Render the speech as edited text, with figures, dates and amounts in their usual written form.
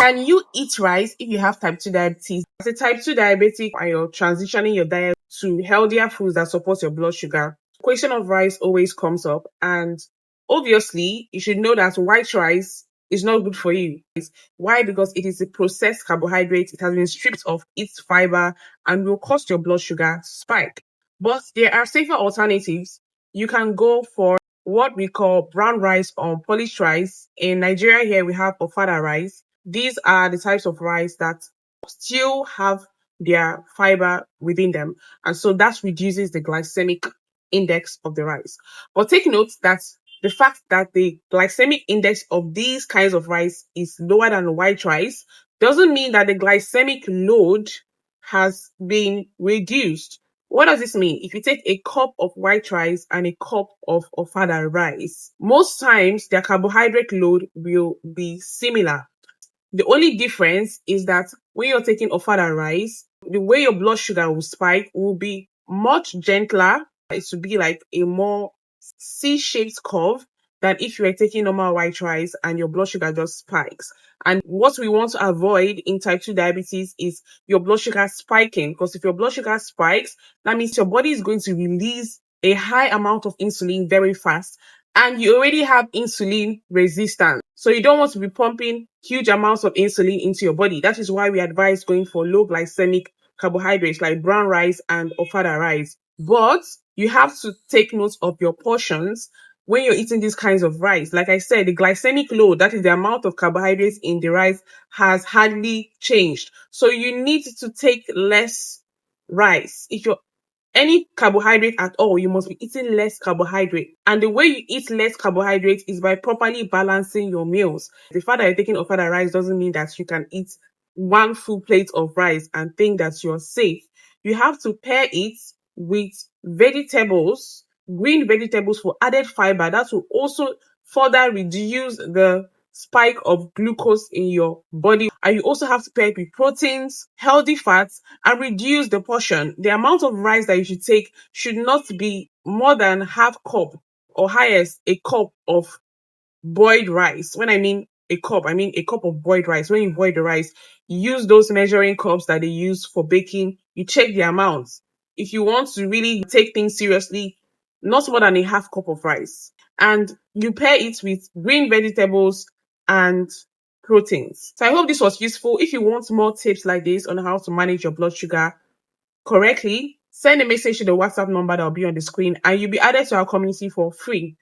Can you eat rice if you have type 2 diabetes? As a type 2 diabetic and you're transitioning your diet to healthier foods that support your blood sugar, question of rice always comes up. And obviously, you should know that white rice is not good for you. Why? Because it is a processed carbohydrate. It has been stripped of its fiber and will cause your blood sugar to spike. But there are safer alternatives. You can go for what we call brown rice or polished rice. In Nigeria here, we have ofada rice. These are the types of rice that still have their fiber within them. And so that reduces the glycemic index of the rice. But take note that the fact that the glycemic index of these kinds of rice is lower than white rice doesn't mean that the glycemic load has been reduced. What does this mean? If you take a cup of white rice and a cup of ofada rice, most times their carbohydrate load will be similar. The only difference is that when you're taking ofada rice, the way your blood sugar will spike will be much gentler. It will be like a more C-shaped curve than if you are taking normal white rice and your blood sugar just spikes. And what we want to avoid in type 2 diabetes is your blood sugar spiking, because if your blood sugar spikes, that means your body is going to release a high amount of insulin very fast, and you already have insulin resistance. So you don't want to be pumping huge amounts of insulin into your body. That is why we advise going for low glycemic carbohydrates like brown rice and ofada rice. But you have to take note of your portions when you're eating these kinds of rice. Like I said, the glycemic load, that is the amount of carbohydrates in the rice, has hardly changed. So you need to take less rice. If you're any carbohydrate at all, you must be eating less carbohydrate. And the way you eat less carbohydrate is by properly balancing your meals. The fact that you're taking ofada rice doesn't mean that you can eat one full plate of rice and think that you're safe. You have to pair it with vegetables, green vegetables for added fiber. That will also further reduce the spike of glucose in your body. And you also have to pair it with proteins, healthy fats, and reduce the portion. The amount of rice that you should take should not be more than half cup, or highest a cup of boiled rice. When I mean a cup, I mean a cup of boiled rice. When you boil the rice, you use those measuring cups that they use for baking. You check the amounts. If you want to really take things seriously, not more than a half cup of rice. And you pair it with green vegetables and proteins. So I hope this was useful. If you want more tips like this on how to manage your blood sugar correctly, send a message to the WhatsApp number that will be on the screen and you'll be added to our community for free.